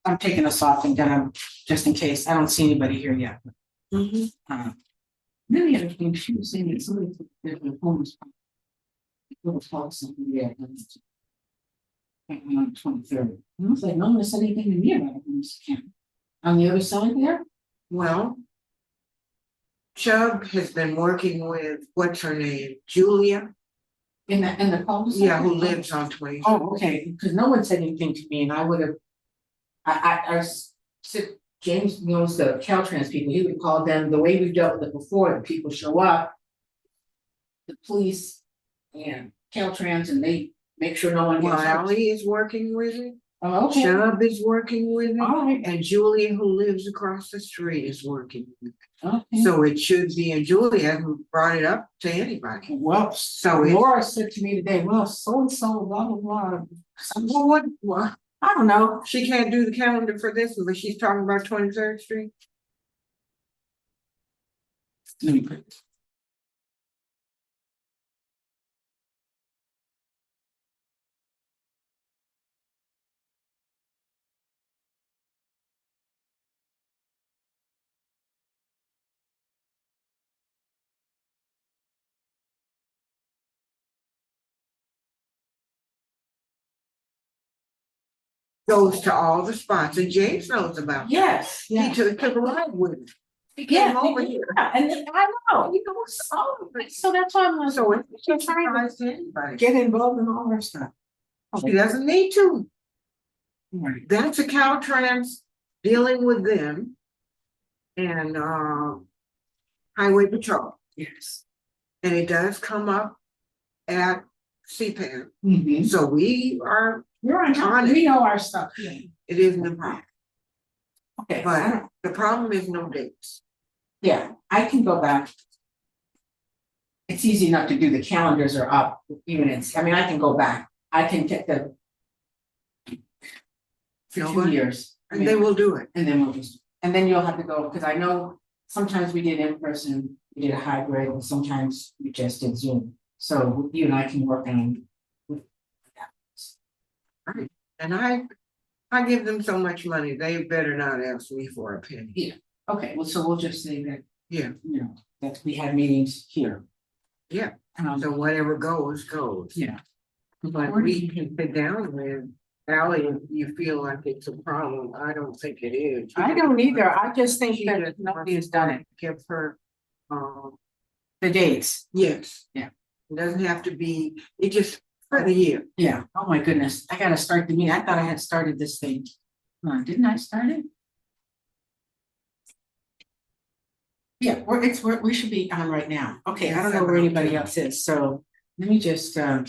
I'm taking this off and then I'm, just in case, I don't see anybody here yet. Then the other thing, she was saying that somebody took the homeless. Little house in the on the 23rd. I was like, no one said anything to me about it in this camp. On the other side there? Well, Chubb has been working with, what's her name, Julia? In the cul-de-sac? Yeah, who lives on 20. Oh, okay, because no one said anything to me and I would have. James knows the Caltrans people, he would call them, the way we've dealt with it before, the people show up. The police and Caltrans and they make sure no one Well, gets hurt. Allie is working with it. Oh, okay. Chubb is working with it. All right. And Julia, who lives across the street, is working with it. Okay. So it should be, and Julia who brought it up to anybody. Well, So Laura said to me today, well, so and so, blah, blah, blah. well, what? I don't know. She can't do the calendar for this one, but she's talking about 23rd Street. Let me put this. Goes to all the spots, and James knows about it. Yes. He took a ride with it. He Yeah, came over here. and then I know, you know, so that's why I'm like, So it's she's trying surprise to anybody. to get involved in all her stuff. She doesn't need to. Right. That's a Caltrans dealing with them. And Highway Patrol. Yes. And it does come up at CPAN. Mm-hmm. So we are, We're on top, we know our stuff. Yeah. it isn't a problem. Okay, But the problem is no dates. yeah, I can go back. It's easy enough to do, the calendars are up, even I mean, I can go back, I can get the. For No, 2 but- years. I And mean, they will do it. and then we'll just, and then you'll have to go, because I know sometimes we did in person, we did a hybrid, and sometimes we just did Zoom. So you and I can work on. And I give them so much money, they better not ask me for a penny. Yeah. Okay, well, so we'll just say that, Yeah, you know, that we had meetings here. yeah. Um, So whatever goes, goes. yeah. But we can sit down with Ally if you feel like it's a problem. I don't think it is. I don't either, I just think She that just nobody has done it, Give her, the dates. yes. Yeah. It doesn't have to be, it just for the year. Yeah, oh my goodness, I gotta start the meeting, I thought I had started this thing. Didn't I start it? Yeah, we should be on right now. Okay, I don't know where anybody else is, so let me just, I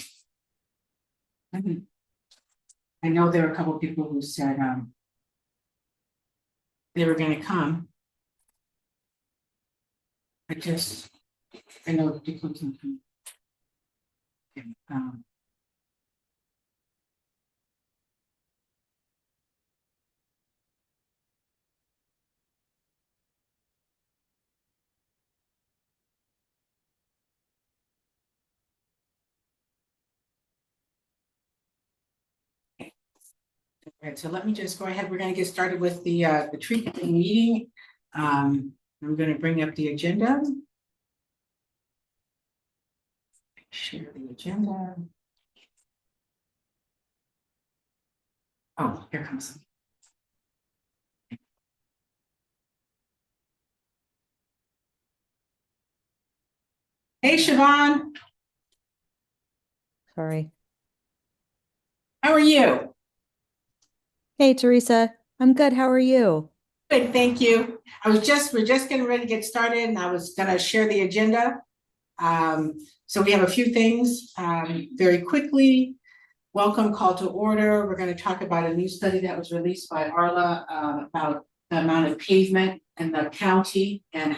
know there are a couple of people who said, they were gonna come. I know people can come. Okay, Alright, so let me just go ahead, we're gonna get started with the tree planting meeting. I'm gonna bring up the agenda. Share the agenda. Oh, here comes. Hey, Siobhan, Sorry. how are you? Hey, Teresa. I'm good. How are you? Good, thank you. We're just getting ready to get started and I was gonna share the agenda. So we have a few things, very quickly. Welcome call to order. We're gonna talk about a new study that was released by Arla, about the amount of pavement in the county and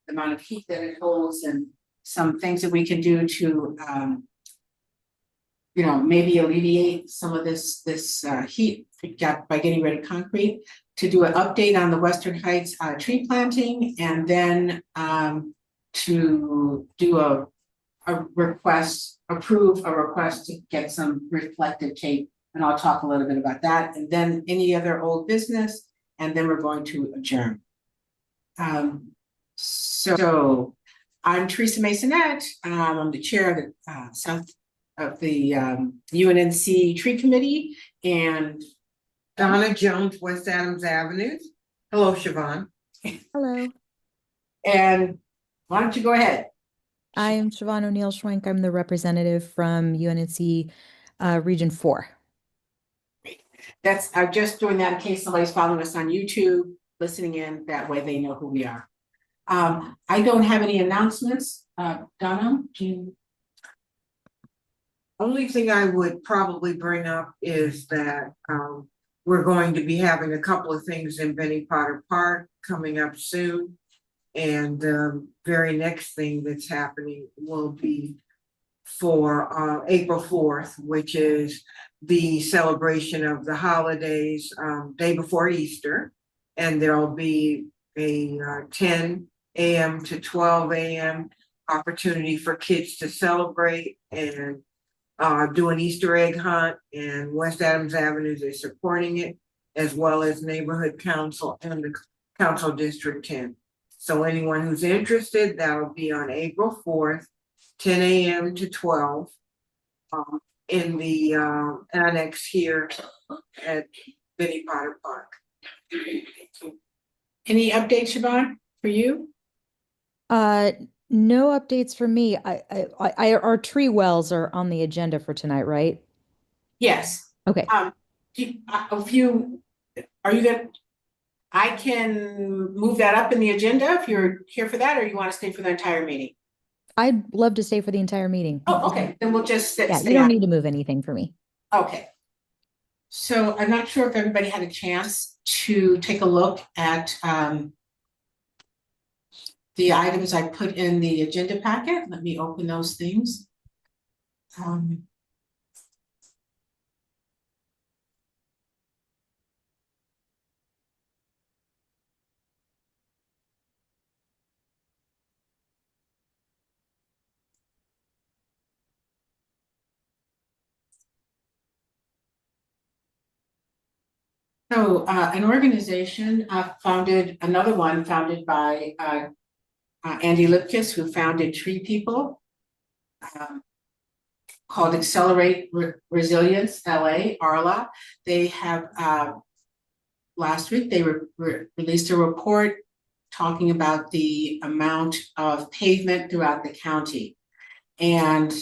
the amount of heat that it holds and some things that we can do to, you know, maybe alleviate some of this heat by getting rid of concrete, to do an update on the Western Heights tree planting, and then to do approve a request to get some reflective tape and I'll talk a little bit about that, and then any other old business, and then we're going to adjourn. So I'm Teresa Masonette. I'm the chair of the South of the UNNC Tree Committee, and Donna Jones, West Adams Avenue. Hello, Siobhan. Hello. and why don't you go ahead? I'm Siobhan O'Neill Schwenk. I'm the representative from UNNC Region 4. I'm just doing that in case somebody's following us on YouTube, listening in, that way they know who we are. I don't have any announcements. Donna, do you? Only thing I would probably bring up is that we're going to be having a couple of things in Benny Potter Park coming up soon. And the very next thing that's happening will be for April 4th, which is the celebration of the holidays, day before Easter. And there'll be a 10 a.m. to 12 a.m. opportunity for kids to celebrate and do an Easter egg hunt, and West Adams Avenue is supporting it, as well as Neighborhood Council and the Council District 10. So anyone who's interested, that'll be on April 4th, 10 a.m. to 12 in the annex here at Benny Potter Park. Any updates, Siobhan, for you? No updates for me. Our tree wells are on the agenda for tonight, right? Yes. Okay. If you are you gonna? I can move that up in the agenda if you're here for that, or you want to stay for the entire meeting. I'd love to stay for the entire meeting. Oh, okay. Then we'll just stay. Yeah, you don't need to move anything for me. Okay. So I'm not sure if everybody had a chance to take a look at the items I put in the agenda packet. Let me open those things. So an organization founded, another one founded by Andy Lipkiss, who founded Tree People, called Accelerate Resilience LA, ARLA. They have last week they released a report talking about the amount of pavement throughout the county. And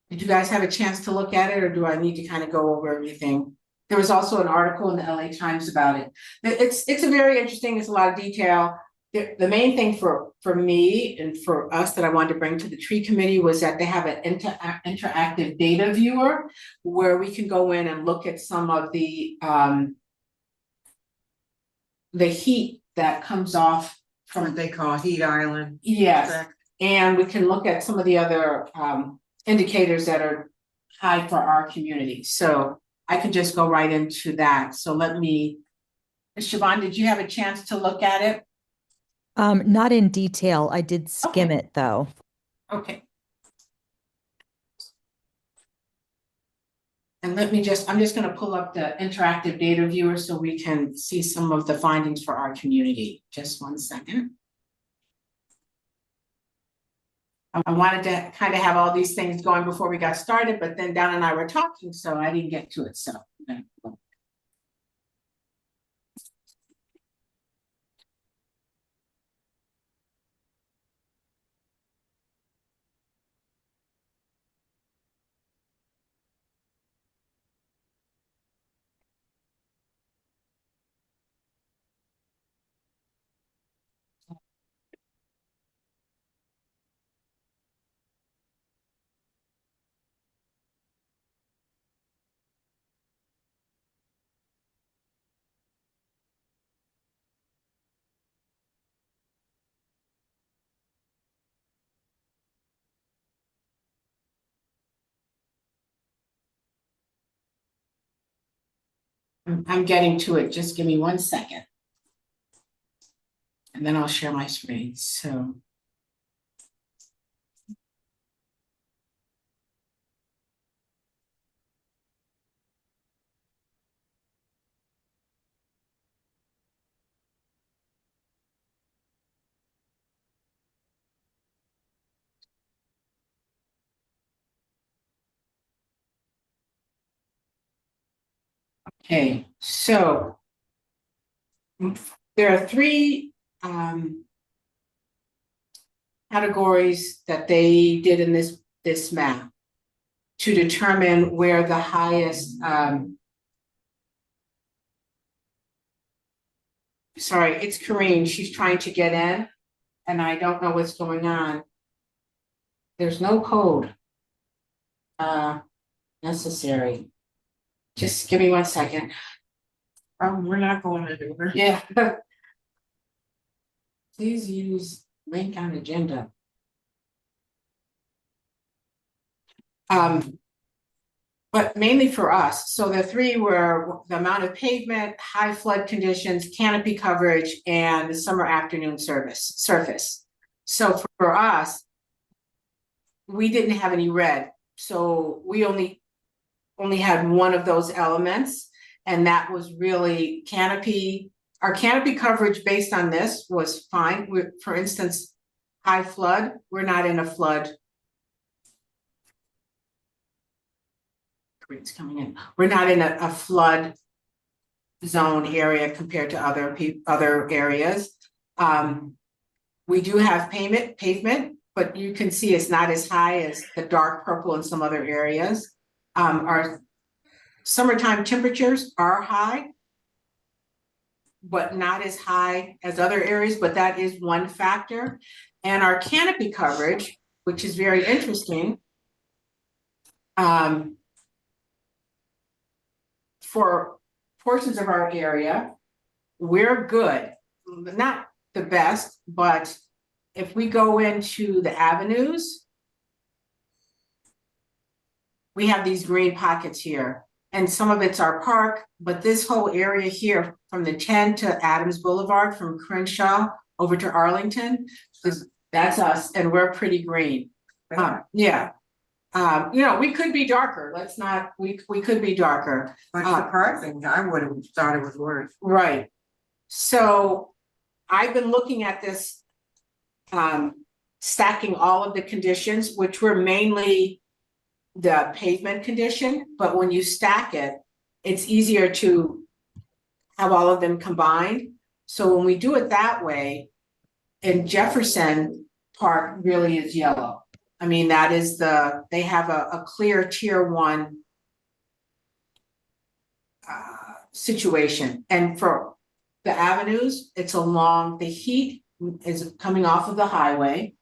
did you guys have a chance to look at it, or do I need to kind of go over everything? There was also an article in the LA Times about it. It's a very interesting, it's a lot of detail. The main thing for me and for us that I wanted to bring to the tree committee was that they have an interactive data viewer where we can go in and look at some of the heat that comes off from What they call heat island. yes effect. And we can look at some of the other indicators that are high for our community. So I could just go right into that. So let me, Siobhan, did you have a chance to look at it? Not in detail. I did skim it though. Okay. And I'm just gonna pull up the interactive data viewer so we can see some of the findings for our community. Just 1 second. I wanted to kind of have all these things going before we got started, but then Donna and I were talking, so I didn't get to it, so. I'm getting to it. Just give me 1 second. And then I'll share my screen. So. Okay, so there are three categories that they did in this map to determine where the highest sorry, it's Corinne, she's trying to get in and I don't know what's going on. There's no code necessary. Just give me 1 second. We're not going anywhere. Yeah. Please use link on agenda. But mainly for us. So the three were the amount of pavement, high flood conditions, canopy coverage, and the summer afternoon surface. So for us, we didn't have any red. So we only had one of those elements, and that was really canopy. Our canopy coverage based on this was fine. For instance, high flood, we're not in a flood. It's coming in. We're not in a flood zone area compared to other areas. We do have pavement, but you can see it's not as high as the dark purple in some other areas. Our summertime temperatures are high, but not as high as other areas, but that is one factor. And our canopy coverage, which is very interesting, for portions of our area, we're good, not the best, but if we go into the avenues, we have these green pockets here, and some of it's our park, but this whole area here from the 10 to Adams Boulevard, from Crenshaw over to Arlington, that's us, and we're pretty green. Yeah. You know, we could be darker. Let's not, we could be darker. But surprising, I would have thought it was worse. Right. So I've been looking at this, stacking all of the conditions, which were mainly the pavement condition, but when you stack it, it's easier to have all of them combined. So when we do it that way, in Jefferson Park really is yellow. I mean, that is they have a clear tier 1 situation. And for the avenues, it's along, the heat is coming off of the highway.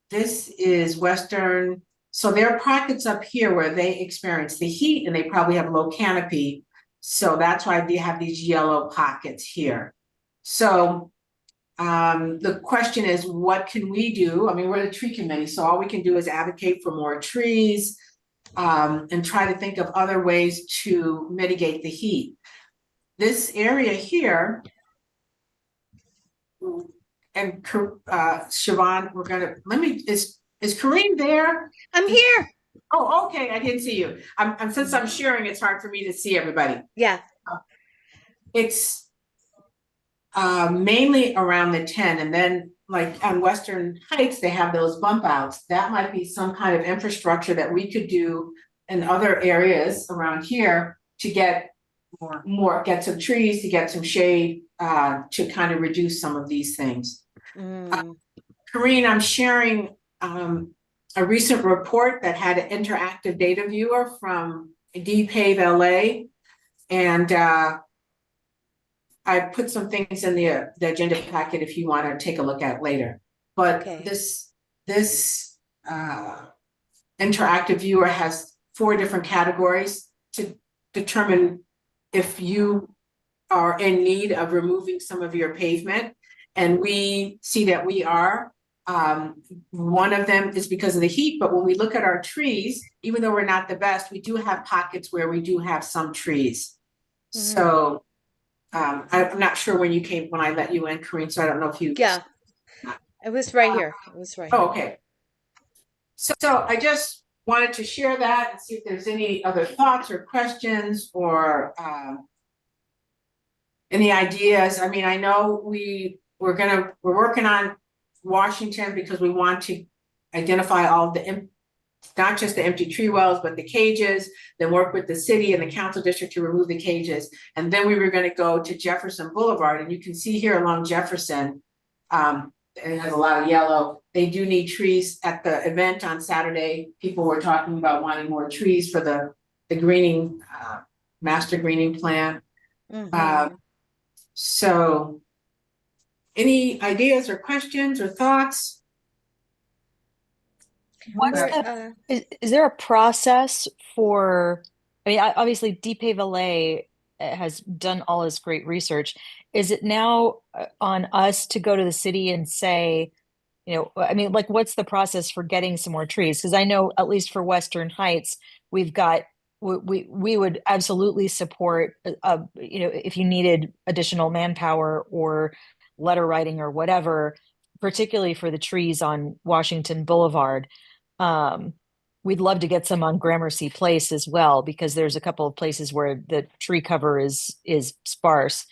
This is Western, so there are pockets up here where they experience the heat and they probably have low canopy. So that's why they have these yellow pockets here. So the question is, what can we do? I mean, we're the tree committee, so all we can do is advocate for more trees, and try to think of other ways to mitigate the heat. This area here, and Siobhan, we're gonna, is Kareem there? I'm here. Oh, okay, I didn't see you. I'm since I'm sharing, it's hard for me to see everybody. Yeah. It's mainly around the 10, and then like on Western Heights, they have those bump outs. That might be some kind of infrastructure that we could do in other areas around here to get get some trees, to get some shade, to kind of reduce some of these things. Karine, I'm sharing a recent report that had an interactive data viewer from DPAVE LA, and I put some things in the agenda packet if you want to take a look at it later. But Okay. this interactive viewer has 4 different categories to determine if you are in need of removing some of your pavement. And we see that we are. One of them is because of the heat, but when we look at our trees, even though we're not the best, we do have pockets where we do have some trees. So I'm not sure when I let you in, Corinne, so I don't know if you. Yeah. It was right here. It was right here. Oh, okay. So I just wanted to share that and see if there's any other thoughts or questions or any ideas. I mean, I know we're working on Washington because we want to identify all the not just the empty tree wells, but the cages, then work with the city and the council district to remove the cages. And then we were gonna go to Jefferson Boulevard, and you can see here along Jefferson, and it has a lot of yellow. They do need trees. At the event on Saturday, people were talking about wanting more trees for the greening, master greening plan. So any ideas or questions or thoughts? What's Or, the, is there a process for, I mean, obviously DP Valet has done all this great research. Is it now on us to go to the city and say, you know, I mean, like, what's the process for getting some more trees? Because I know at least for Western Heights, we've got, we would absolutely support, you know, if you needed additional manpower or letter writing or whatever, particularly for the trees on Washington Boulevard. Um, we'd love to get some on Gramercy Place as well, because there's a couple of places where the tree cover is sparse.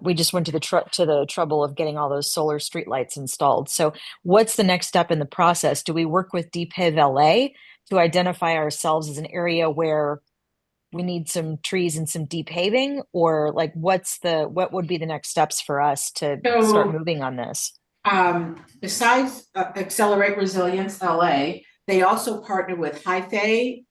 We just went to the trouble of getting all those solar streetlights installed. So what's the next step in the process? Do we work with DP Valet to identify ourselves as an area where we need some trees and some deep paving, or like what would be the next steps for us to start moving on this? Besides Accelerate Resilience LA, they also partner with Hythe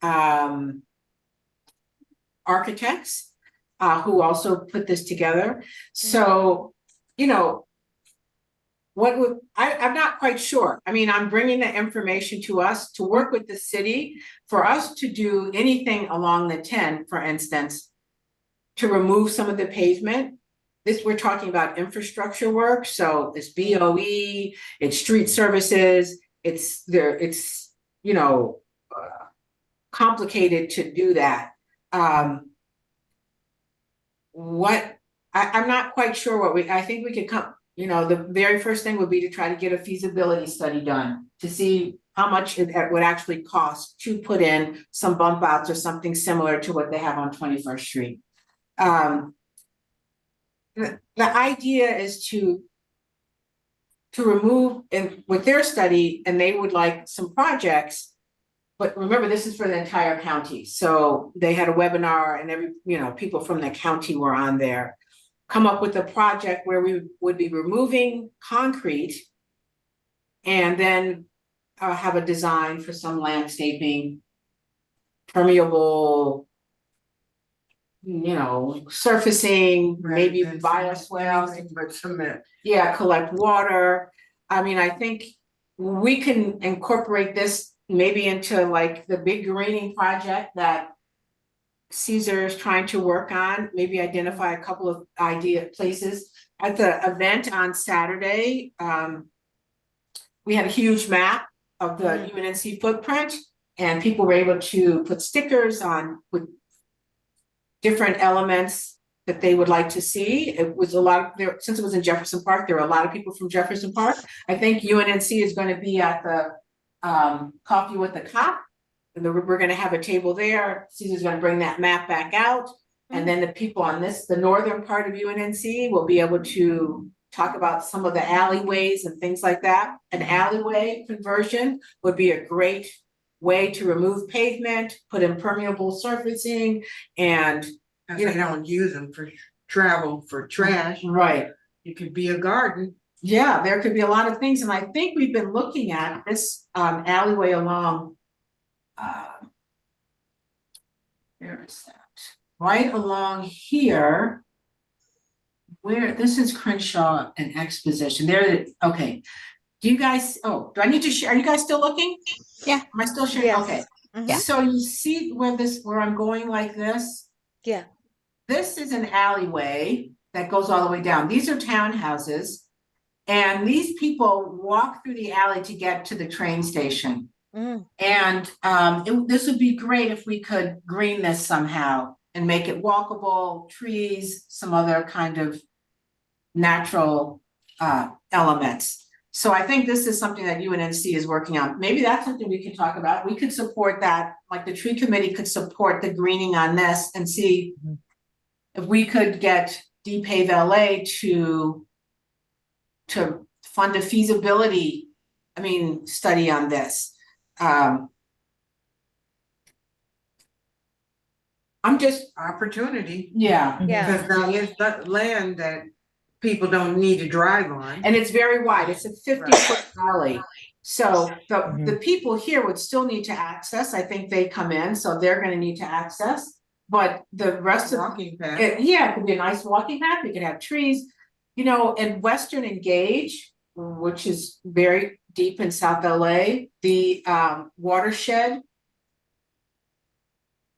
architects, who also put this together. So, you know, I'm not quite sure. I mean, I'm bringing the information to us to work with the city for us to do anything along the 10, for instance, to remove some of the pavement. This, we're talking about infrastructure work. So it's BOE, it's street services, it's you know, complicated to do that. I'm not quite sure I think we could come, you know, the very first thing would be to try to get a feasibility study done to see how much it would actually cost to put in some bump outs or something similar to what they have on 21st Street. The idea is to remove, and with their study, and they would like some projects, but remember, this is for the entire county. So they had a webinar and people from the county were on there. Come up with a project where we would be removing concrete and then have a design for some landscaping, permeable, surfacing, maybe bioswales. But cement. Yeah, collect water. I mean, I think we can incorporate this maybe into like the big greening project that Caesar is trying to work on, maybe identify a couple of idea places. At the event on Saturday, we had a huge map of the UNNC footprint, and people were able to put stickers on with different elements that they would like to see. It was a lot of there, since it was in Jefferson Park, there were a lot of people from Jefferson Park. I think UNNC is going to be at the Coffee with the Cop. And we're going to have a table there. Caesar's going to bring that map back out. And then the people on the northern part of UNNC will be able to talk about some of the alleyways and things like that. An alleyway conversion would be a great way to remove pavement, put impermeable surfacing, and They don't use them for travel, for trash. Right. It could be a garden. Yeah, there could be a lot of things. And I think we've been looking at this alleyway along, where is that? Right along here, where this is Crenshaw and Exposition. There, okay. Do you guys, do I need to share? Are you guys still looking? Yeah. Am I still sharing? Yes. Okay. Yeah. So you see where I'm going like this? Yeah. This is an alleyway that goes all the way down. These are townhouses. And these people walk through the alley to get to the train station. And this would be great if we could green this somehow and make it walkable, trees, some other kind of natural elements. So I think this is something that UNNC is working on. Maybe that's something we can talk about. We could support that, like the tree committee could support the greening on this and see if we could get DPAVE LA to fund a feasibility, study on this. I'm just, opportunity. yeah. Yeah. Because that is that land that people don't need to drive on. And it's very wide. It's a 50-foot alley. So the people here would still need to access. I think they come in, so they're gonna need to access. But the rest of Walking path. it, yeah, it could be a nice walking path. We could have trees. You know, in Western Engage, which is very deep in South LA, the watershed.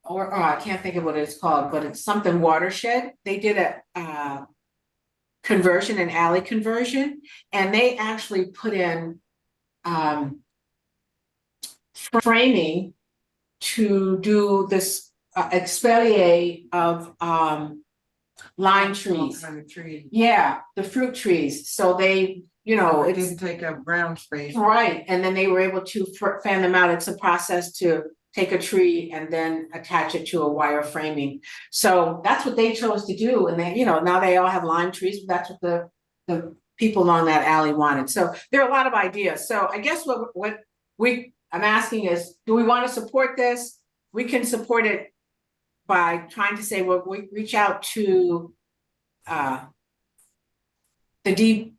Or oh, I can't think of what it's called, but it's something watershed. They did a conversion, an alley conversion, and they actually put in framing to do this expelier of lime trees. Kind of tree. Yeah, the fruit trees. So they, you know, It it's didn't take up ground space. right. And then they were able to fan them out. It's a process to take a tree and then attach it to a wire framing. So that's what they chose to do. And then, you know, now they all have lime trees, but that's what the people along that alley wanted. So there are a lot of ideas. So I guess what I'm asking is, do we want to support this? We can support it by trying to say, well, we reach out to the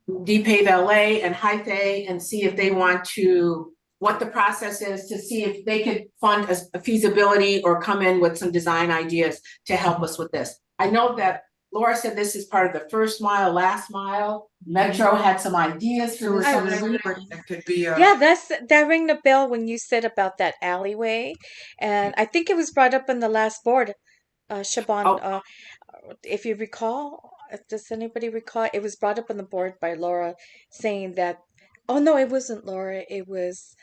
DPAVE LA and Hythe and see if they want to, what the process is, to see if they could fund a feasibility or come in with some design ideas to help us with this. I know that Laura said this is part of the first mile, last mile. Metro had some ideas for this. It could be a. Yeah, that rang the bell when you said about that alleyway, and I think it was brought up in the last board, Siobhan. If you recall, does anybody recall? It was brought up on the board by Laura, saying that. Oh no, it wasn't Laura. It was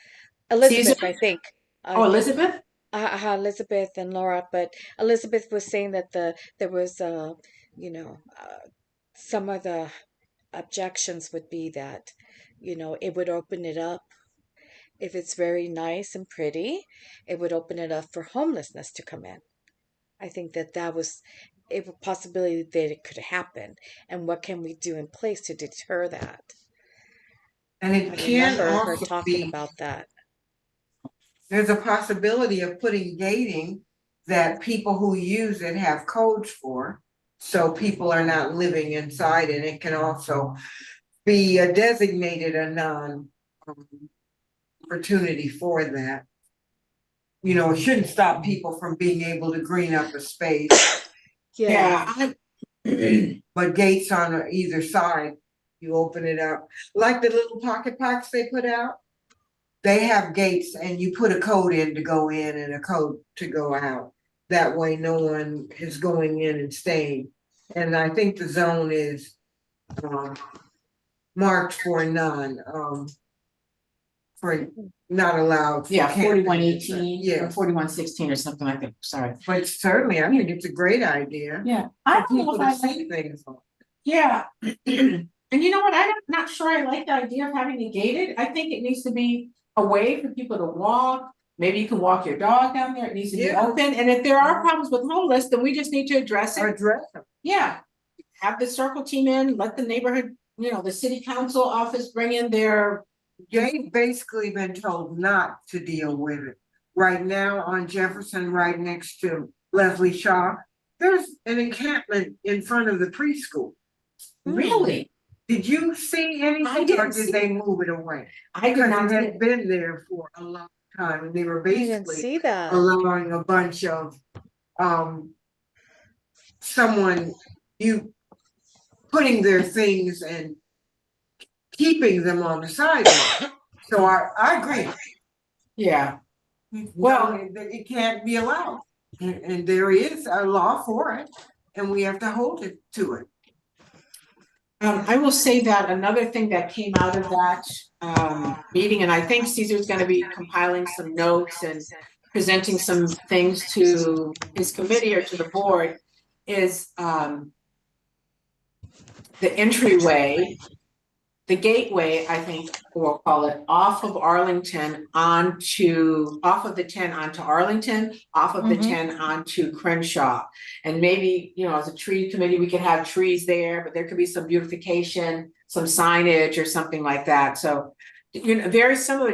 Elizabeth, Caesar? I think. Oh, Elizabeth? Elizabeth and Laura, but Elizabeth was saying that there was you know some of the objections would be that it would open it up if it's very nice and pretty. It would open it up for homelessness to come in. I think that was a possibility that it could happen, and what can we do in place to deter that? And I it can remember her also talking be, about that. there's a possibility of putting gating that people who use it have codes for. So people are not living inside, and it can also be designated a opportunity for that. You know, it shouldn't stop people from being able to green up a space. Yeah. But gates on either side, you open it up. Like the little pocket parks they put out, they have gates and you put a code in to go in and a code to go out. That way no one is going in and staying. And I think the zone is marked for none, for not allowed. Yeah, 4118 Yeah. or 4116 or something like that. Sorry. But certainly, I think it's a great idea. Yeah. For I don't know people if to I see things. Yeah. And you know what? I'm not sure I like the idea of having it gated. I think it needs to be a way for people to walk. Maybe you can walk your dog down there. It needs to be Yeah. open. And if there are problems with homeless, then we just need to address Or it. address them. Yeah. Have the circle team in, let the neighborhood, the city council office bring in their. They've basically been told not to deal with it. Right now on Jefferson, right next to Leslie Shaw, there's an encampment in front of the preschool. Really? Did you see I anything, didn't or did see they move it away? I did not Because it see had been there for a long time, and they were I didn't basically see that. allowing a bunch of you putting their things and keeping them on the sidewalk. So I agree. Yeah. Well, it can't be allowed, and there is a law for it, and we have to hold it to it. I will say that another thing that came out of that meeting, and I think Caesar's going to be compiling some notes and presenting some things to his committee or to the board, is the entryway, the gateway, I think we'll call it, off of Arlington off of the 10 onto Arlington, off of the 10 onto Crenshaw. And maybe, as a tree committee, we could have trees there, but there could be some beautification, some signage or something like that. So very similar,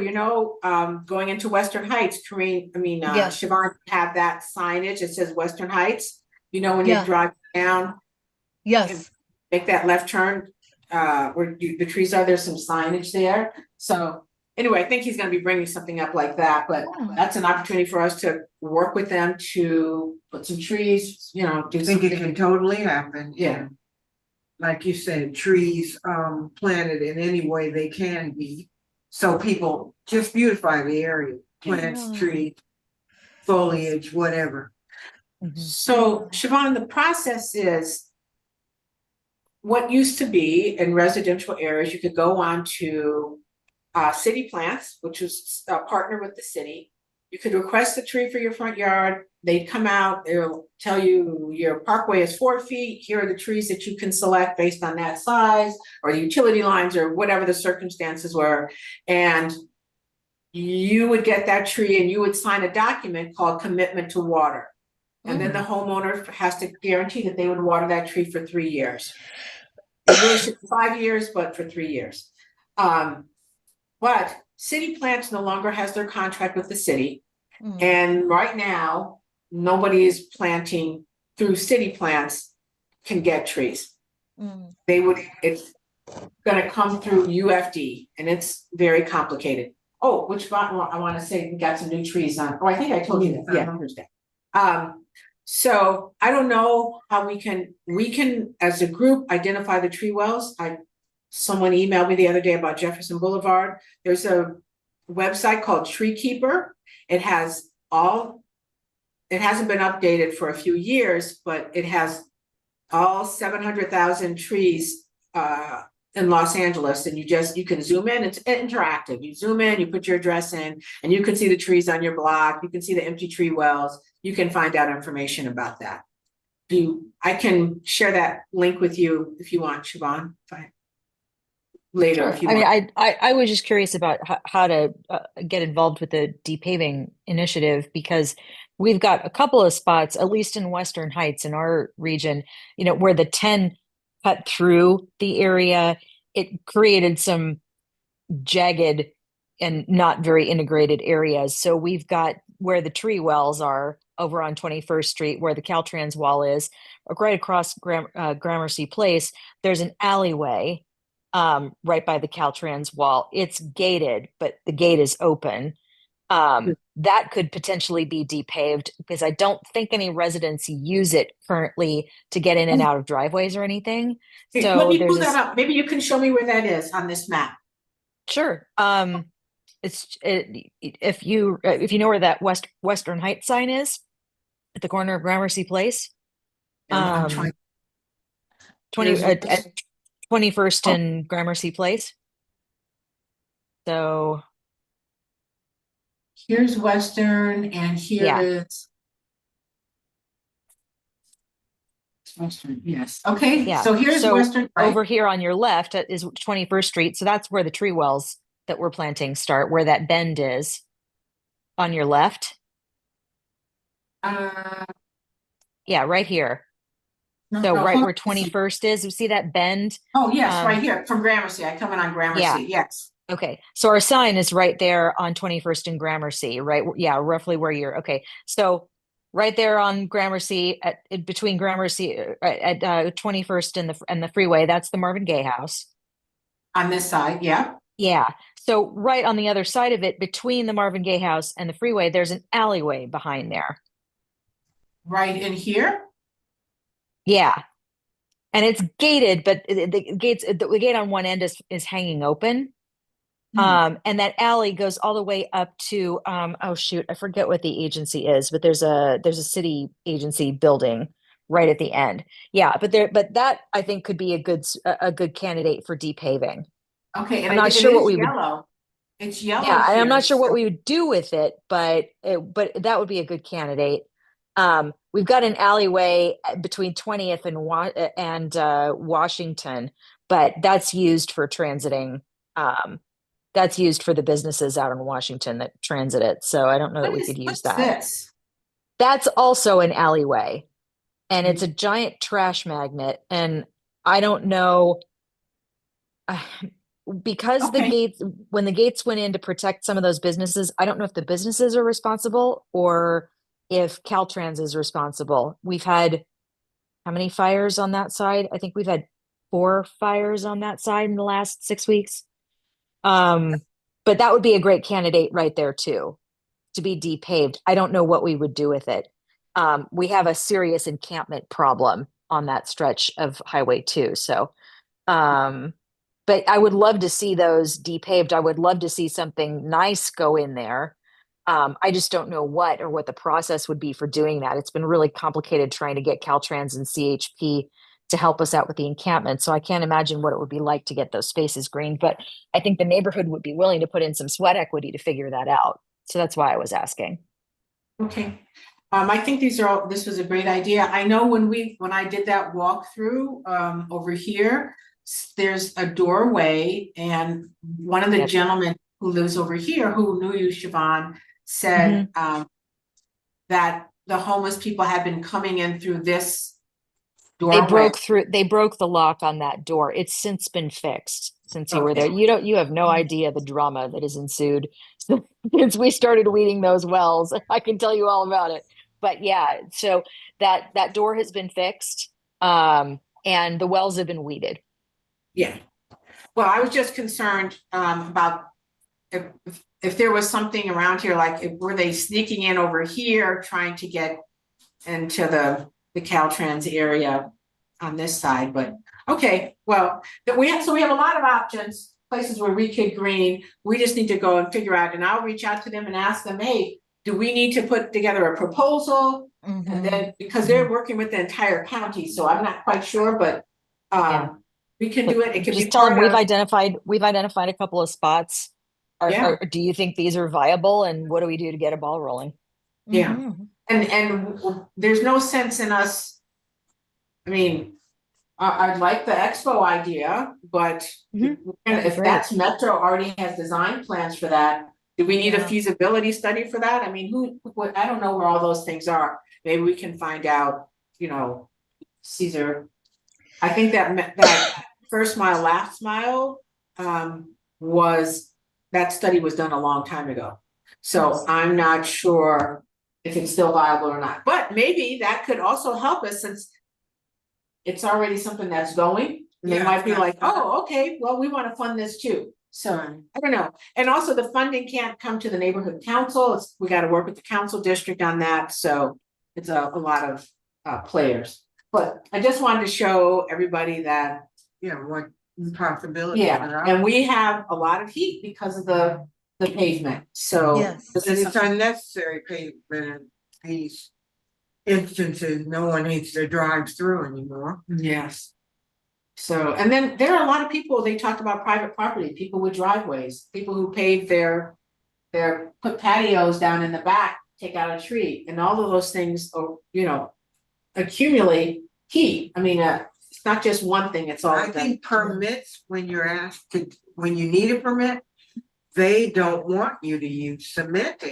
going into Western Heights, Yes. Siobhan have that signage, it says Western Heights. When you Yeah. drive down, Yes. make that left turn, where the trees are, there's some signage there. So anyway, I think he's gonna be bringing something up like that, but that's an opportunity for us to work with them to put some trees, do I think it something. can totally happen. Yeah. Like you said, trees planted in any way they can be. So people just beautify the area, plants, Yeah. trees, foliage, whatever. So Siobhan, the process is what used to be in residential areas, you could go on to city plants, which was a partner with the city. You could request a tree for your front yard. They'd come out, they'll tell you your parkway is 4 feet. Here are the trees that you can select based on that size, or the utility lines, or whatever the circumstances were. And you would get that tree and you would sign a document called commitment to water. And then the homeowner has to guarantee that they would water that tree for 3 years. It really should be 5 years, but for 3 years. But City Plants no longer has their contract with the city. And right now, nobody is planting through City Plants can get trees. It's gonna come through UFD, and it's very complicated. Oh, which button I wanna say we got some new trees on. Oh, I think I told you that. Yeah, there's that. So I don't know how we can, as a group, identify the tree wells. Someone emailed me the other day about Jefferson Boulevard. There's a website called Tree Keeper. It hasn't been updated for a few years, but it has all 700,000 trees in Los Angeles, and you can zoom in. It's interactive. You zoom in, you put your address in, and you can see the trees on your block. You can see the empty tree wells. You can find out information about that. I can share that link with you if you want, Siobhan. Later, Sure. if you I mean, want. I was just curious about how to get involved with the depaving initiative, because we've got a couple of spots, at least in Western Heights in our region, where the 10 cut through the area. It created some jagged and not very integrated areas. So we've got where the tree wells are over on 21st Street, where the Caltrans wall is, right across Gramercy Place. There's an alleyway right by the Caltrans wall. It's gated, but the gate is open. That could potentially be depaved, because I don't think any residents use it currently to get in and out of driveways or anything. Let So me there's pull that up. Maybe you can show me where that is on this map. Sure. If you know where that Western Heights sign is, at the corner of Gramercy Place, I'm trying. 20 at 21st and Gramercy Place. So here's Western, and here is Western. Yes. Okay. yeah. So here's Western. Right? Over here on your left is 21st Street. So that's where the tree wells that we're planting start, where that bend is on your left. Yeah, right here. Right where 21st is, you see that bend? Oh, yes, right here from Gramercy. I come in on Gramercy. Yeah. Yes. Okay. So our sign is right there on 21st and Gramercy, right? Yeah, roughly where you're. Okay. So right there on Gramercy, between Gramercy at 21st and the freeway, that's the Marvin Gaye house. On this side, yeah. Yeah. So right on the other side of it, between the Marvin Gaye house and the freeway, there's an alleyway behind there. Right in here? Yeah. And it's gated, but the gate on one end is hanging open. And that alley goes all the way up to oh shoot, I forget what the agency is, but there's a city agency building right at the end. Yeah, but that I think could be a good candidate for depaving. Okay, and I'm not sure what we yellow. Would. It's yellow. Yeah, and I'm not here, sure what we would do with it, but that would be a good candidate. We've got an alleyway between 20th and Washington, but that's used for transiting. That's used for the businesses out in Washington that transit it. So I don't know that we could use that. This? That's also an alleyway, and it's a giant trash magnet. And I don't know. because the Okay. gates, when the gates went in to protect some of those businesses, I don't know if the businesses are responsible or if Caltrans is responsible. We've had how many fires on that side? I think we've had 4 fires on that side in the last 6 weeks. But that would be a great candidate right there too, to be depaved. I don't know what we would do with it. We have a serious encampment problem on that stretch of Highway 2. So, but I would love to see those depaved. I would love to see something nice go in there. I just don't know what or what the process would be for doing that. It's been really complicated trying to get Caltrans and CHP to help us out with the encampment. So I can't imagine what it would be like to get those spaces green. But I think the neighborhood would be willing to put in some sweat equity to figure that out. So that's why I was asking. Okay. I think this was a great idea. I know when I did that walkthrough, over here, there's a doorway, and one of the Yep. gentlemen who lives over here, who knew you, Siobhan, said, that the homeless people had been coming in through this doorway. They broke the lock on that door. It's since been fixed since you were there. Okay. You have no idea the drama that has ensued since we started weeding those wells. I can tell you all about it. But yeah, so that door has been fixed, and the wells have been weeded. Yeah. Well, I was just concerned, about if there was something around here, like were they sneaking in over here trying to get into the Caltrans area on this side, but okay, well, we have a lot of options, places where we could green. We just need to go and figure out, and I'll reach out to them and ask them, hey, do we need to put together a proposal? And then, because they're working with the entire county, so I'm not quite sure, but we can do it. It could be Just tell them part of. we've identified a couple of spots. Yeah. Do you think these are viable, and what do we do to get a ball rolling? Yeah. And there's no sense in us. I mean, I'd like the expo idea, but if that's Metro already has design plans for that, do we need a feasibility study for that? I mean, I don't know where all those things are. Maybe we can find out, Caesar. I think that first mile, last mile, that study was done a long time ago. So I'm not sure if it's still viable or not, but maybe that could also help us, since it's already something that's going. They might be like, oh, okay, well, we want to fund this too. So I don't know. And also the funding can't come to the neighborhood council. We got to work with the council district on that. So it's a lot of players. But I just wanted to show everybody that. Yeah, what possibility. Yeah, and we have a lot of heat because of the pavement. So Yes. It's unnecessary pavement in these instances. No one needs to drive through anymore. yes. So, and then there are a lot of people, they talk about private property, people with driveways, people who pave put patios down in the back, take out a tree, and all of those things, accumulate heat. I mean, it's not just one thing, it's all. I think permits, when you're asked when you need a permit, they don't want you to use cement,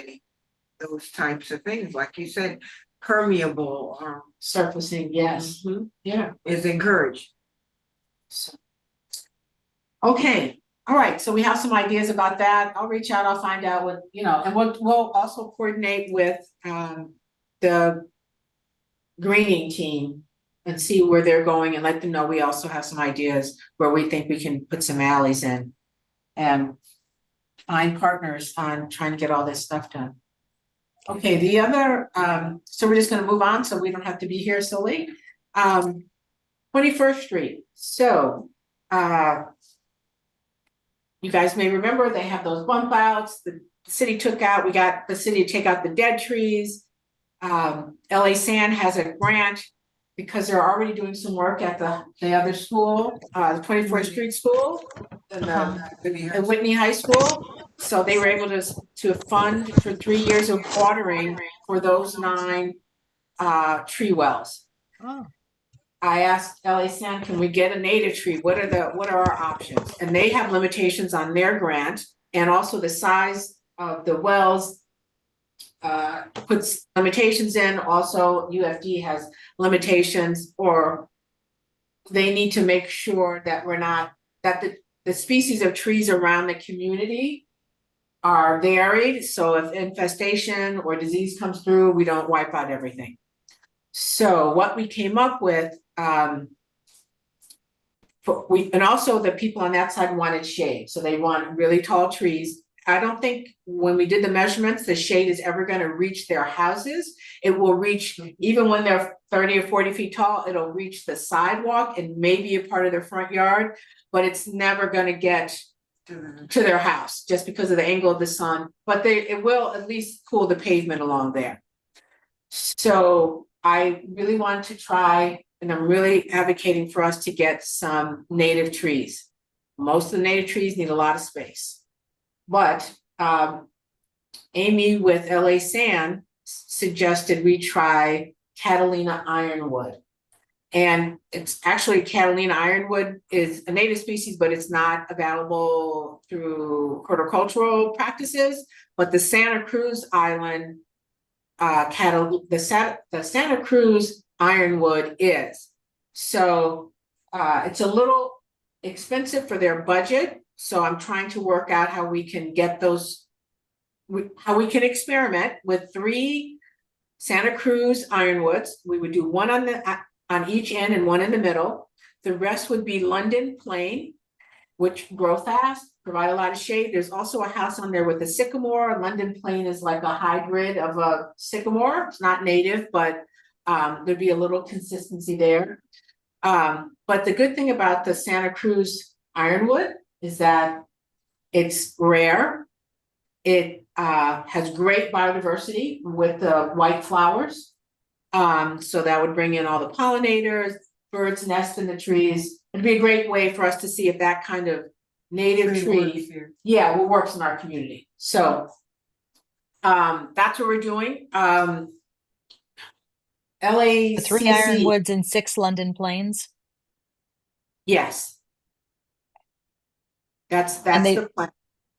those types of things, like you said, permeable, Surfacing, yes, yeah. is encouraged. So. Okay, all right, so we have some ideas about that. I'll reach out, I'll find out what, and we'll also coordinate with the greening team and see where they're going, and let them know we also have some ideas where we think we can put some alleys in and find partners on trying to get all this stuff done. Okay, the other, so we're just gonna move on so we don't have to be here so late. 21st Street. So you guys may remember they have those bump outs. The city we got the city to take out the dead trees. LA Sand has a grant because they're already doing some work at the other school, the 24th Street School and Whitney High School. So they were able to fund for 3 years of watering for those 9 tree wells. Oh. I asked LA Sand, can we get a native tree? What are our options? And they have limitations on their grant, and also the size of the wells puts limitations in. Also, UFD has limitations, or they need to make sure that that the species of trees around the community are varied, so if infestation or disease comes through, we don't wipe out everything. So what we came up with, and also the people on that side wanted shade, so they want really tall trees. I don't think when we did the measurements, the shade is ever gonna reach their houses. It will reach, even when they're 30 or 40 feet tall, it'll reach the sidewalk and maybe a part of their front yard, but it's never gonna get to their house just because of the angle of the sun, but it will at least cool the pavement along there. So I really want to try, and I'm really advocating for us to get some native trees. Most of the native trees need a lot of space. But Amy with LA Sand suggested we try Catalina ironwood. And it's actually Catalina ironwood is a native species, but it's not available through horticultural practices. But the Santa Cruz Island the Santa Cruz ironwood is. So it's a little expensive for their budget. So I'm trying to work out how we can get those, how we can experiment with 3 Santa Cruz ironwoods. We would do one on each end and one in the middle. The rest would be London plane, which grow fast, provide a lot of shade. There's also a house on there with a sycamore. London plane is like a hybrid of a sycamore. It's not native, but there'd be a little consistency there. But the good thing about the Santa Cruz ironwood is that it's rare. It has great biodiversity with the white flowers. So that would bring in all the pollinators, birds nest in the trees. It'd be a great way for us to see if that kind of native tree, yeah, what works in our community. So that's what we're doing. LACC. The 3 ironwoods and 6 London planes. Yes. That's the plan.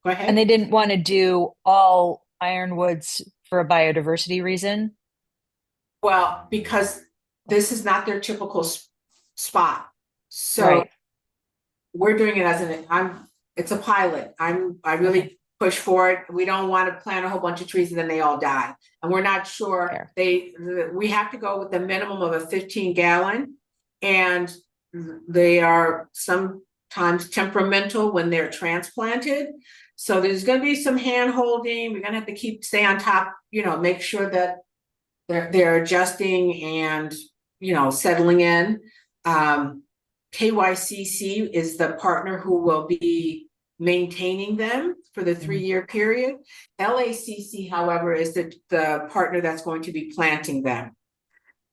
Go ahead. And they didn't want to do all ironwoods for a biodiversity reason? Well, because this is not their typical spot. So Right. we're doing it as it's a pilot. I really push for it. We don't want to plant a whole bunch of trees and then they all die. And we're not sure. We have to go with the minimum of a 15-gallon, and they are sometimes temperamental when they're transplanted. So there's going to be some hand holding. We're going to have to stay on top, make sure that they're adjusting and, settling in. KYCC is the partner who will be maintaining them for the 3-year period. LACC, however, is the partner that's going to be planting them.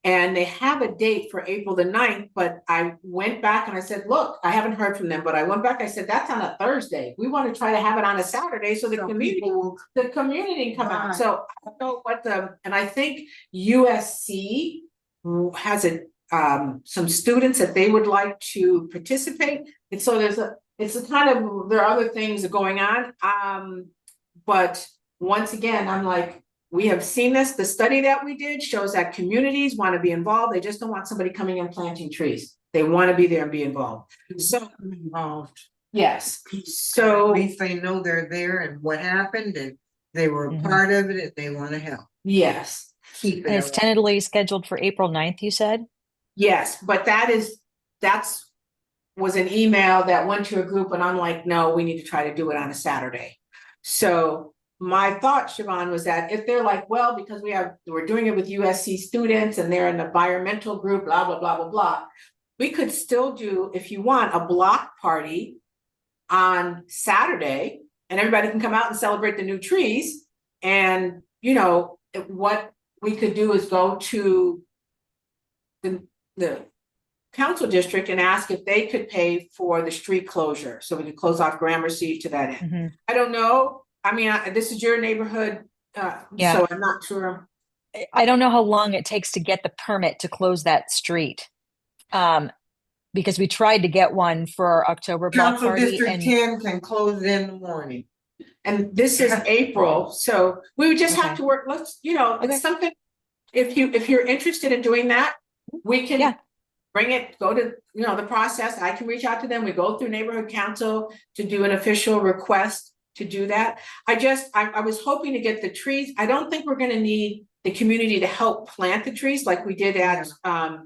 And they have a date for April the 9th, but I went back and I said, look, I haven't heard from them, but I went back, I said, that's on a Thursday. We want to try to have it on a Saturday so the community can come out. So I don't know what and I think USC has some students that they would like to participate. And so there are other things going on. But once again, I'm like, we have seen this. The study that we did shows that communities want to be involved. They just don't want somebody coming in planting trees. They want to be there and be involved. So Involved. yes. So At least they know they're there and what happened and they were a part of it and they want to help. yes. Keep And it. it's tentatively scheduled for April 9th, you said? Yes, but was an email that went to a group and I'm like, no, we need to try to do it on a Saturday. So my thought, Siobhan, was that if they're like, well, because we're doing it with USC students and they're an environmental group, blah, blah, blah, blah, blah. We could still do, if you want, a block party on Saturday and everybody can come out and celebrate the new trees. And, what we could do is go to the council district and ask if they could pay for the street closure so we could close off Gramercy to that end. I don't know. I mean, this is your neighborhood, so I'm not sure. I don't know how long it takes to get the permit to close that street. Because we tried to get one for our October block Council party. District 10 can close in the morning. And this is April, so we would just have to work. Let's, it's something. If you're interested in doing that, we can. bring it, go to, the process. I can reach out to them. We go through neighborhood council to do an official request to do that. I was hoping to get the trees. I don't think we're gonna need the community to help plant the trees like we did at Mhm.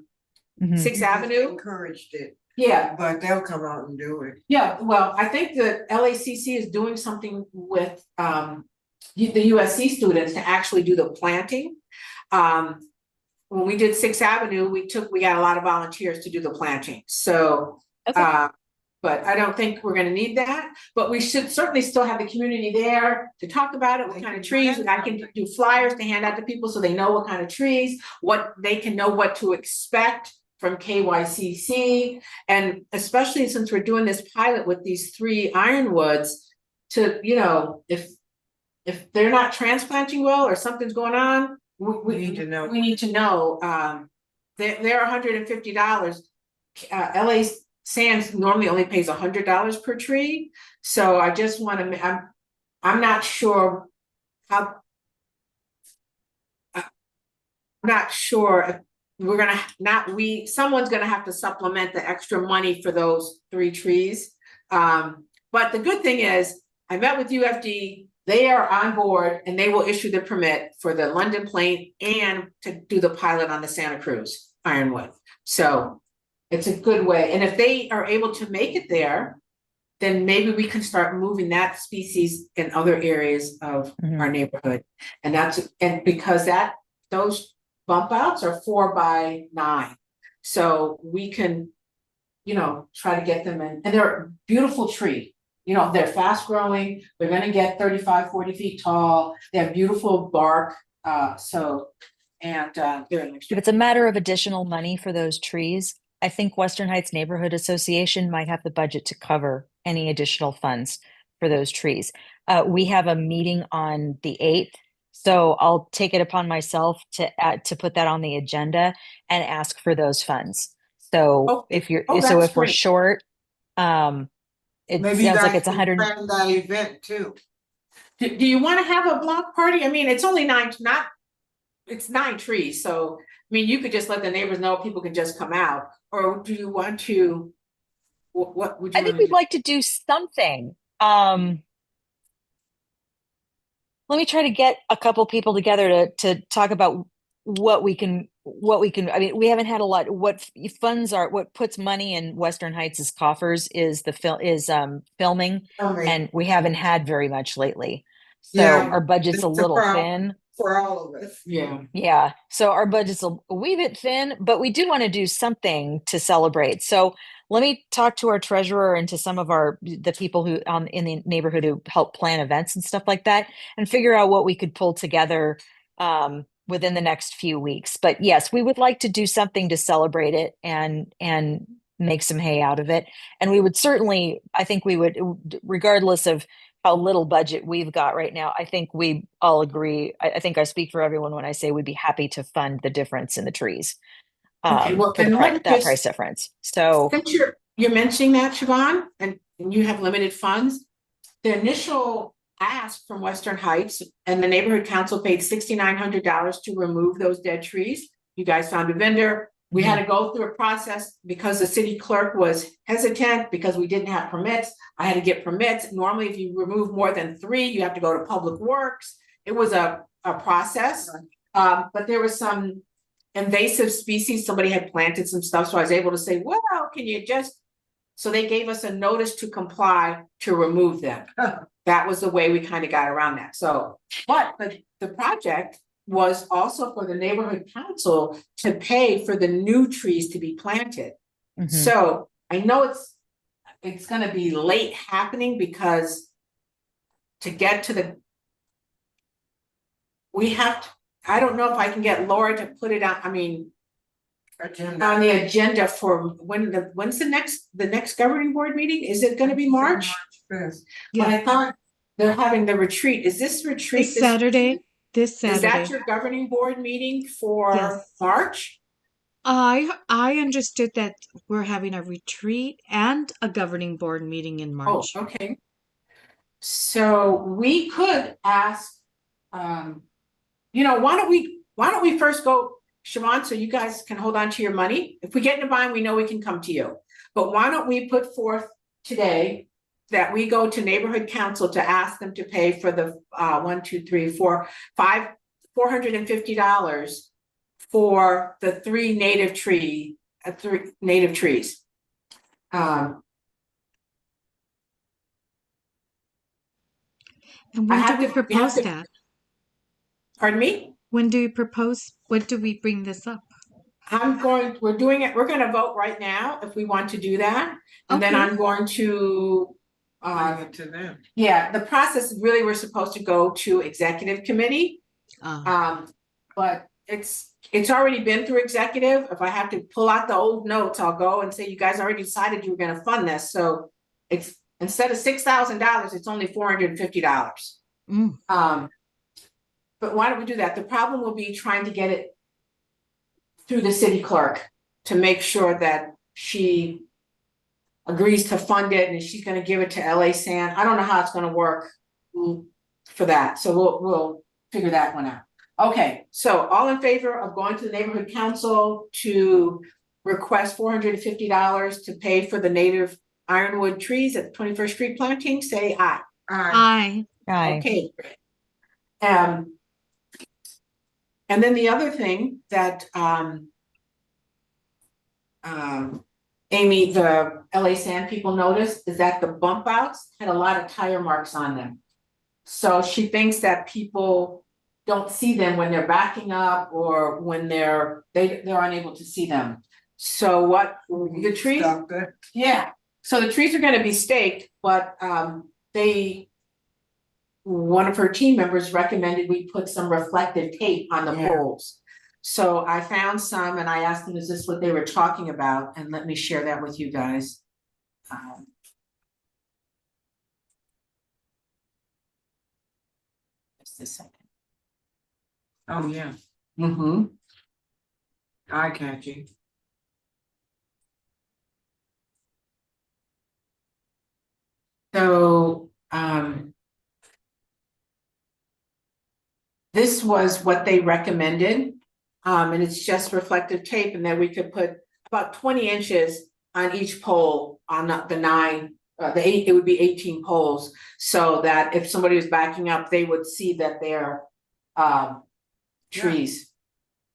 Sixth You just Avenue. encouraged it, Yeah, but they'll come out and do it. yeah, well, I think the LACC is doing something with the USC students to actually do the planting. When we did Sixth Avenue, we got a lot of volunteers to do the planting, so Okay. but I don't think we're gonna need that, but we should certainly still have the community there to talk about it, what kind of trees, and I can do flyers to hand out to people so they know what kind of trees, what they can know what to expect from KYCC, and especially since we're doing this pilot with these 3 ironwoods, to, if they're not transplanting well or something's going on, We need to know. we need to know, they're $150. LA Sands normally only pays $100 per tree, so I just want to. I'm not sure how. I'm not sure if we're gonna someone's gonna have to supplement the extra money for those 3 trees. But the good thing is, I met with UFD. They are on board and they will issue the permit for the London Plain and to do the pilot on the Santa Cruz Ironwood. So it's a good way. And if they are able to make it there, then maybe we can start moving that species in other areas of our neighborhood. And because those bump outs are 4 by 9. So we can, try to get them in. And they're a beautiful tree. They're fast growing. They're going to get 35, 40 feet tall. They have beautiful bark. They're If it's a matter of additional money for those trees, I think Western Heights Neighborhood Association might have the budget to cover any additional funds for those trees. We have a meeting on the 8th, so I'll take it upon myself to put that on the agenda and ask for those funds. So Okay. if you're Oh, so that's if we're great. short, it Maybe you sounds like guys it's can 100. plan that event too. Do you want to have a block party? I mean, it's only 9, it's 9 trees, so you could just let the neighbors know, people can just come out, or do you want to? What would you I think want to we'd do? like to do something. Let me try to get a couple people together to talk about what we can. I mean, we haven't had a lot. What puts money in Western Heights' coffers is filming, and we haven't had very much lately. So Yeah, our budget's a that's a little problem thin. for all of us. Yeah. Yeah, so our budget's a wee bit thin, but we do want to do something to celebrate. So let me talk to our treasurer and to some of the people who in the neighborhood who help plan events and stuff like that, and figure out what we could pull together within the next few weeks. But yes, we would like to do something to celebrate it and make some hay out of it. And we would certainly, I think we would, regardless of how little budget we've got right now, I think we all agree. I think I speak for everyone when I say we'd be happy to fund the difference in the trees, Okay, well, for and let me that price difference. So since you're mentioning that, Siobhan, and you have limited funds, the initial ask from Western Heights and the neighborhood council paid $6,900 to remove those dead trees. You guys found a vendor. We had to go through a process because the city clerk was hesitant because we didn't have permits. I had to get permits. Normally, if you remove more than 3, you have to go to Public Works. It was a process, but there was some invasive species. Somebody had planted some stuff, so I was able to say, well, can you just, so they gave us a notice to comply to remove them. That was the way we kind of got around that. So, but the project was also for the neighborhood council to pay for the new trees to be planted. So I know it's going to be late happening because to get to I don't know if I can get Laura to put it on, on the agenda for when's the next governing board meeting? Is it going to be March? March 5th. But I thought they're having the retreat. Is this retreat This Saturday. This Is that Saturday. your governing board meeting for Yes. March? I understood that we're having a retreat and a governing board meeting in Oh, March. okay. So we could ask, why don't we first go, Siobhan, so you guys can hold on to your money. If we get in a bind, we know we can come to you. But why don't we put forth today that we go to neighborhood council to ask them to pay for the $450 for the three native trees. And I when do have we to- we propose have to- that? Pardon me? When do you propose? When do we bring this up? We're doing it, we're gonna vote right now if we want to do that. And then Okay. I'm going to, Bring it to them. yeah, the process, really, we're supposed to go to executive committee. But it's already been through executive. If I have to pull out the old notes, I'll go and say, you guys already decided you were gonna fund this, so it's instead of $6,000, it's only $450. Mm. But why don't we do that? The problem will be trying to get it through the city clerk to make sure that she agrees to fund it and she's gonna give it to LA Sand. I don't know how it's gonna work for that, so we'll figure that one out. Okay, so all in favor of going to the neighborhood council to request $450 to pay for the native ironwood trees at the 21st Street planting, say aye. Aye. Aye. Okay. And then the other thing that Amy, the LA Sand people noticed is that the bump outs had a lot of tire marks on them. So she thinks that people don't see them when they're backing up or when they're unable to see them. So what the trees, Stop it. yeah, so the trees are gonna be staked, but one of her team members recommended we put some reflective tape on the Yeah. poles. So I found some and I asked them, is this what they were talking about? And let me share that with you guys. Just a second. Oh, yeah, Mm-hmm. eye catching. So, this was what they recommended. And it's just reflective tape, and then we could put about 20 inches on each pole on the nine, the eight, it would be 18 poles. So that if somebody was backing up, they would see that they're trees.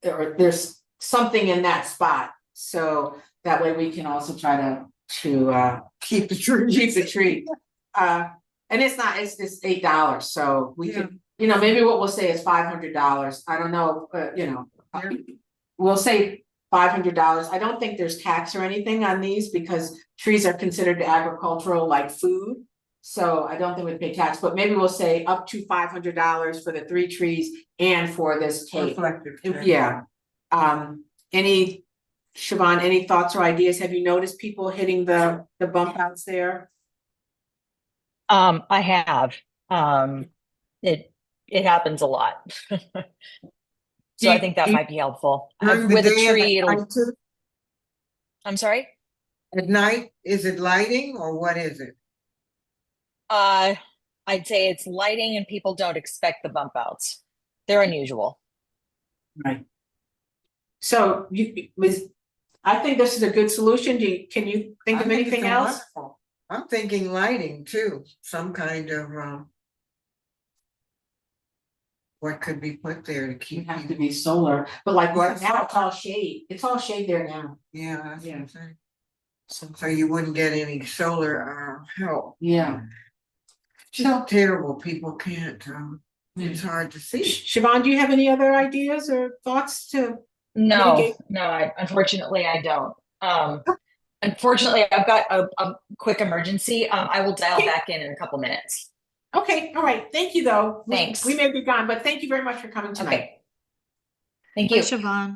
Or there's something in that spot, so that way we can also try to Keep the tree. keep the tree. And it's just $8, so we Yeah. could, maybe what we'll say is $500. I don't know, Yeah. we'll say $500. I don't think there's tax or anything on these because trees are considered agricultural like food. So I don't think we'd pay tax, but maybe we'll say up to $500 for the 3 trees and for this tape. Reflective. tape. Yeah. Siobhan, any thoughts or ideas? Have you noticed people hitting the bump outs there? I have. It happens a lot. So I think that might be helpful. During the With a day and tree, at it'll, night too? I'm sorry? At night, is it lighting or what is it? I'd say it's lighting and people don't expect the bump outs. They're unusual. Right. So I think this is a good solution. Can you think I of think anything it's else? wonderful. I'm thinking lighting too, some kind of, what could be put there to It keep have to people, be solar, but like right Yes. now, it's all shade. It's all shade there now. yeah, that's what I'm saying. So, So you wouldn't get any solar, help. yeah. Just terrible, people can't, it's hard to see. Siobhan, do you have any other ideas or thoughts to? No, Mitigate. unfortunately I don't. Unfortunately, I've got a quick emergency. I will dial back in a couple minutes. Okay, all right. Thank you, though. Thanks. We may be gone, but thank you very much for coming tonight. Okay. Thank Bye, you. Siobhan.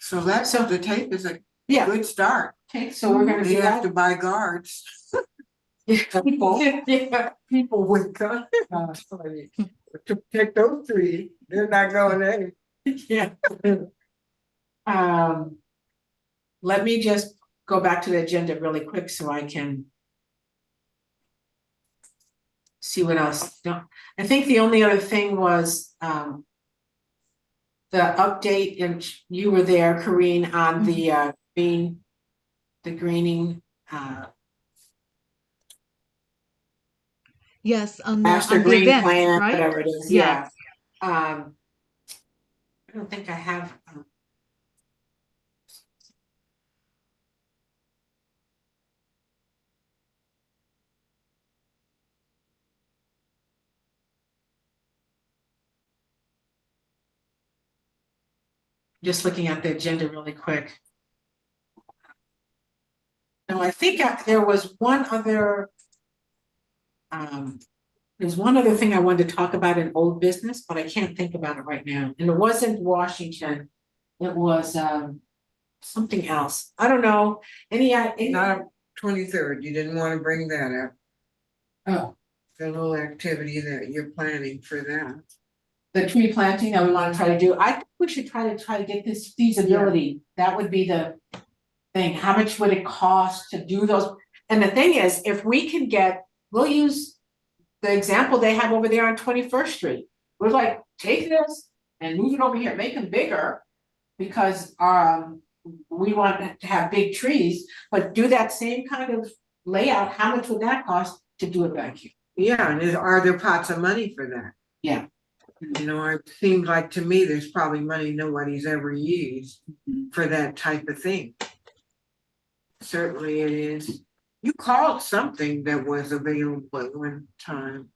So that's, So- the tape is a Yeah, good start. okay, so we're gonna They do have that. to buy guards, Yeah. people with guns. To protect those trees, they're not going there. Yeah. Let me just go back to the agenda really quick so I can see what else. No, I think the only other thing was, the update, and you were there, Corrine, on the greening, Yes, master on the green event, plan, right? whatever it is, Yes. yeah. I don't think I have. Just looking at the agenda really quick. No, I think there was one other. There's one other thing I wanted to talk about in old business, but I can't think about it right now. And it wasn't Washington. It was something else. I don't know. Not 23rd, you didn't want to bring that up, Oh, the little activity that you're planning for that. the tree planting that we want to try to do. I think we should try to get this feasibility. That would be the thing. How much would it cost to do those? And the thing is, if we can we'll use the example they have over there on 21st Street. We're like, take this and move it over here, make them bigger, because we want to have big trees, but do that same kind of layout. How much would that cost to do it back here? Yeah, and are there pots of money for that? Yeah. You know, it seems like to me there's probably money nobody's ever used for that type of thing. Certainly it is. You called something that was available at one time,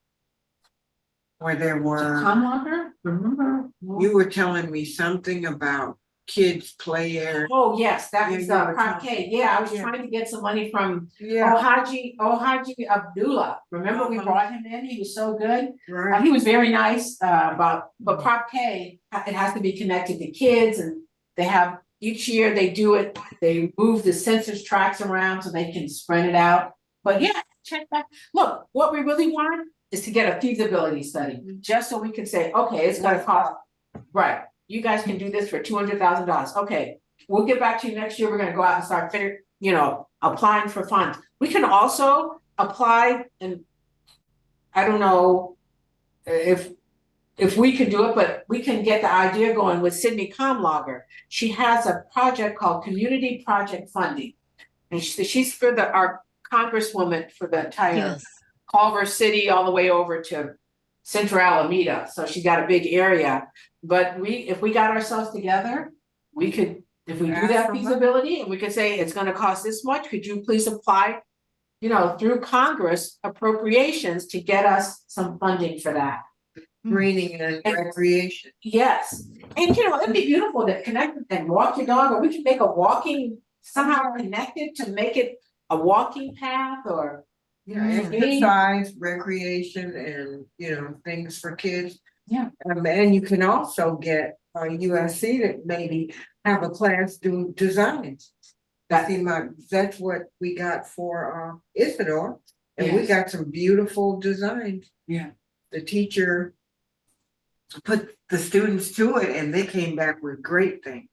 where there were. Longer? Remember? You were telling me something about kids play area. Oh, yes, that was Yeah, you were parquet. Yeah, I was Yeah. trying to get some money from Yeah, Haji Abdullah. Remember we brought him in? He was so good. right. He was very nice, but parquet, it has to be connected to kids, and they have, each year they do it, they move the census tracts around so they can spread it out. But yeah, check back. Look, what we really want is to get a feasibility study, just so we can say, okay, it's gonna cost, right, you guys can do this for $200,000. Okay, we'll get back to you next year. We're gonna go out and start applying for funds. We can also apply, and I don't know if we can do it, but we can get the idea going with Sydney Comlogger. She has a project called Community Project Funding. And she's for our congresswoman for the entire Yes. Culver City all the way over to Central Alameda. So she got a big area. But if we got ourselves together, we could, if we do that feasibility, and we could say it's gonna cost this much, could you please apply, through Congress appropriations to get us some funding for that? Greening and recreation. Yes, and it'd be beautiful to connect and walk your dog, or we can make a walking, somehow connected to make it a walking path, or Yeah, exercise, recreation, and things for kids. Yeah. And you can also get UNC to maybe have a class do designs. That's what we got for Isidore, and we got some beautiful designs. Yeah. The teacher put the students to it, and they came back with great things.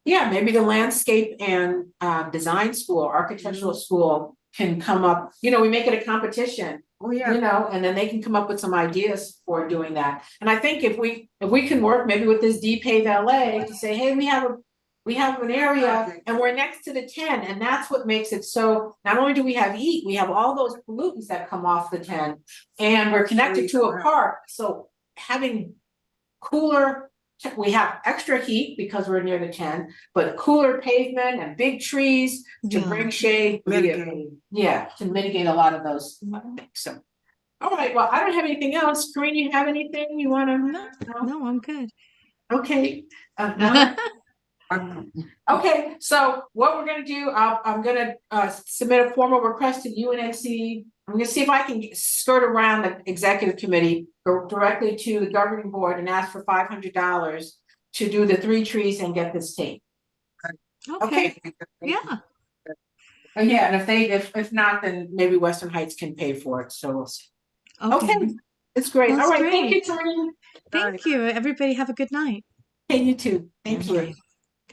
Yeah, maybe the landscape and design school, architectural school can come up, we make it a competition. Oh, yeah. And then they can come up with some ideas for doing that. And I think if we can work maybe with this DPAVE LA to say, hey, we have an area and we're next to the 10, and that's what makes it so, not only do we have heat, we have all those pollutants that come off the 10, and we're connected to a park. So having cooler, we have extra heat because we're near the 10, but cooler pavement and big trees to bring shade. To mitigate a lot of those things. So, all right, well, I don't have anything else. Corinne, you have anything you want to? No, I'm good. Okay. No? Okay, so what we're gonna do, I'm gonna submit a formal request to UNNC. I'm gonna see if I can skirt around the executive committee, go directly to the governing board and ask for $500 to do the 3 trees and get this tape. Okay. Yeah. Yeah, and if not, then maybe Western Heights can pay for it. So we'll see. Okay, it's great. That's All right, great. thank you, Corinne. Thank you. Everybody have a good night. Hey, you too. Thank you. Bye.